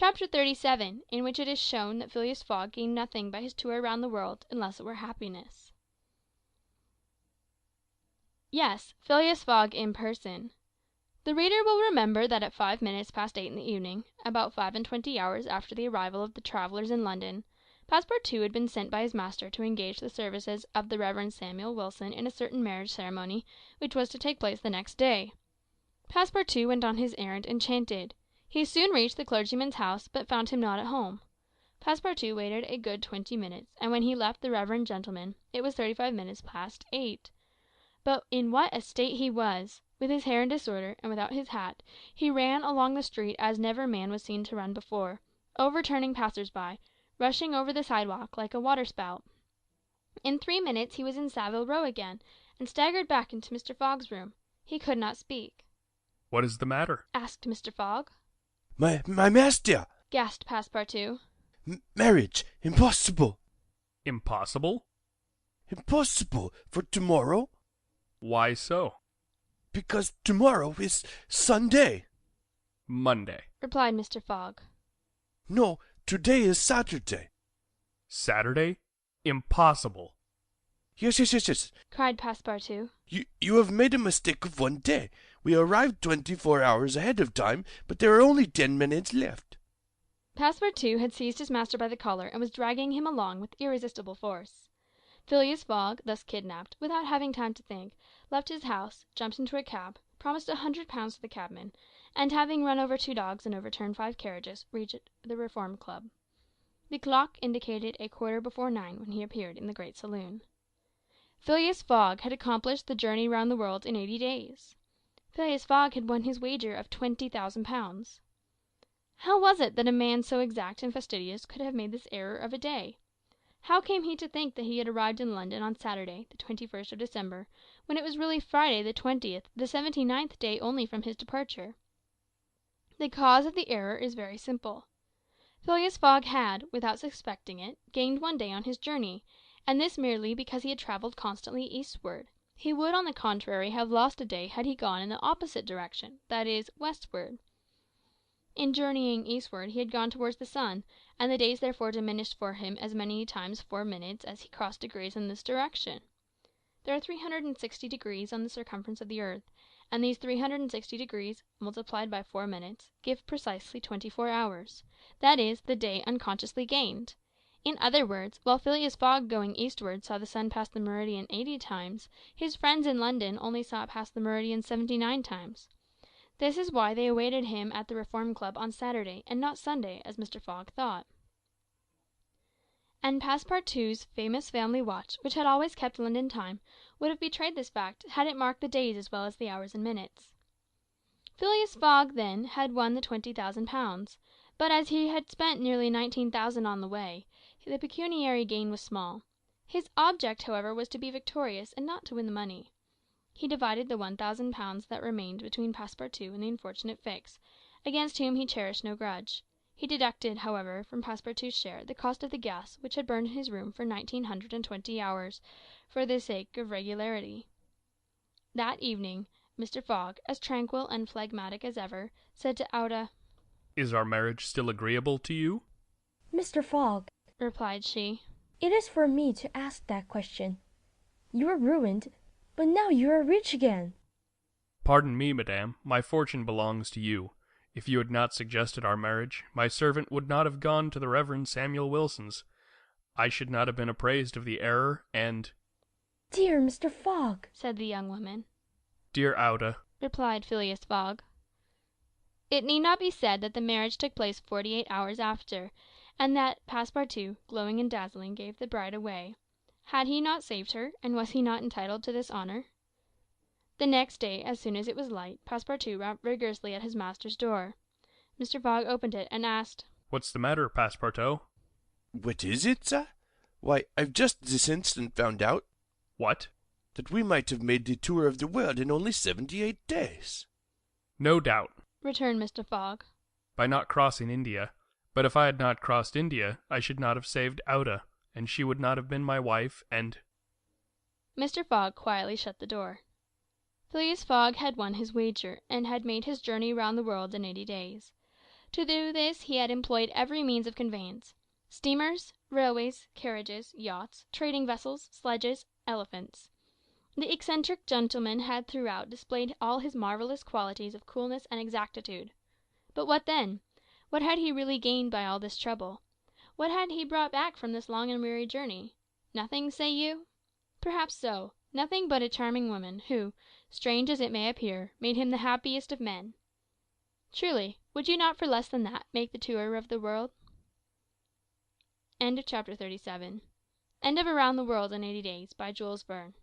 Chapter 37, in which it is shown that Phileas Fogg gained nothing by his tour round the world, unless it were happiness. Yes, Phileas Fogg in person. The reader will remember that at 5 minutes past 8 in the evening, about 25 hours after the arrival of the travellers in London, Passepartout had been sent by his master to engage the services of the Reverend Samuel Wilson in a certain marriage ceremony which was to take place the next day. Passepartout went on his errand enchanted. He soon reached the clergyman's house, but found him not at home. Passepartout waited a good 20 minutes, and when he left the reverend gentleman, it was 35 minutes past 8. But in what a state he was! With his hair in disorder, and without his hat, he ran along the street as never man was seen to run before, overturning passers-by, rushing over the sidewalk like a waterspout. In 3 minutes he was in Savile Row again, and staggered back into Mr. Fogg's room. He could not speak. "What is the matter?" asked Mr. Fogg. My master! gasped Passepartout. Marriage impossible! "Impossible? Impossible for tomorrow, Why so?" because tomorrow is Sunday. "Monday." replied Mr. Fogg. No, today is Saturday. "Saturday? Impossible." Yes. cried Passepartout. You have made a mistake of 1 day. We arrived 24 hours ahead of time, but there are only 10 minutes left. Passepartout had seized his master by the collar, and was dragging him along with irresistible force. Phileas Fogg, thus kidnapped, without having time to think, left his house, jumped into a cab, promised £100 to the cabman, and having run over 2 dogs and overturned 5 carriages, reached the Reform Club. The clock indicated 9:15 when he appeared in the great saloon. Phileas Fogg had accomplished the journey round the world in 80 days. Phileas Fogg had won his wager of £20,000. How was it that a man so exact and fastidious could have made this error of a day? How came he to think that he had arrived in London on Saturday, the 21st of December, when it was really Friday the 20th, the 79th day only from his departure? The cause of the error is very simple. Phileas Fogg had, without suspecting it, gained 1 day on his journey, and this merely because he had travelled constantly eastward. He would, on the contrary, have lost a day had he gone in the opposite direction, that is, westward. In journeying eastward he had gone towards the sun, and the days therefore diminished for him as many times 4 minutes as he crossed degrees in this direction. There are 360 degrees on the circumference of the earth, and these 360 degrees, multiplied by 4 minutes, give precisely 24 hours, that is, the day unconsciously gained. In other words, while Phileas Fogg going eastward saw the sun pass the meridian 80 times, his friends in London only saw it pass the meridian 79 times. This is why they awaited him at the Reform Club on Saturday, and not Sunday, as Mr. Fogg thought. And Passepartout's famous family watch, which had always kept London time, would have betrayed this fact, had it marked the days as well as the hours and minutes. Phileas Fogg, then, had won the £20,000, but as he had spent nearly 19,000 on the way, the pecuniary gain was small. His object, however, was to be victorious, and not to win the money. He divided the £1,000 that remained between Passepartout and the unfortunate Fix, against whom he cherished no grudge. He deducted, however, from Passepartout's share the cost of the gas which had burned in his room for 1920 hours, for the sake of regularity. That evening, Mr. Fogg, as tranquil and phlegmatic as ever, said to Auda, "Is our marriage still agreeable to you?" "Mr. Fogg," replied she, "it is for me to ask that question. You were ruined, but now you are rich again." "Pardon me, madame, my fortune belongs to you. If you had not suggested our marriage, my servant would not have gone to the Reverend Samuel Wilson's. I should not have been apprised of the error, and—" "Dear Mr. Fogg," said the young woman. "Dear Auda," replied Phileas Fogg. It need not be said that the marriage took place 48 hours after, and that Passepartout, glowing and dazzling, gave the bride away. Had he not saved her, and was he not entitled to this honour? The next day, as soon as it was light, Passepartout rapped vigorously at his master's door. Mr. Fogg opened it, and asked, "What's the matter, Passepartout?" What is it, sir? Why, I've just this instant found out "What?" that we might have made the tour of the world in only 78 days. "No doubt, returned Mr. Fogg. by not crossing India. But if I had not crossed India, I should not have saved Auda, and she would not have been my wife, and—" Mr. Fogg quietly shut the door. Phileas Fogg had won his wager, and had made his journey round the world in 80 days. To do this he had employed every means of conveyance steamers, railways, carriages, yachts, trading vessels, sledges, elephants. The eccentric gentleman had throughout displayed all his marvellous qualities of coolness and exactitude. But what then? What had he really gained by all this trouble? What had he brought back from this long and weary journey? Nothing, say you? Perhaps so; nothing but a charming woman, who, strange as it may appear, made him the happiest of men. Truly, would you not for less than that make the tour of the world? Chapter 37. End of Around the World in 80 Days, by Jules Verne.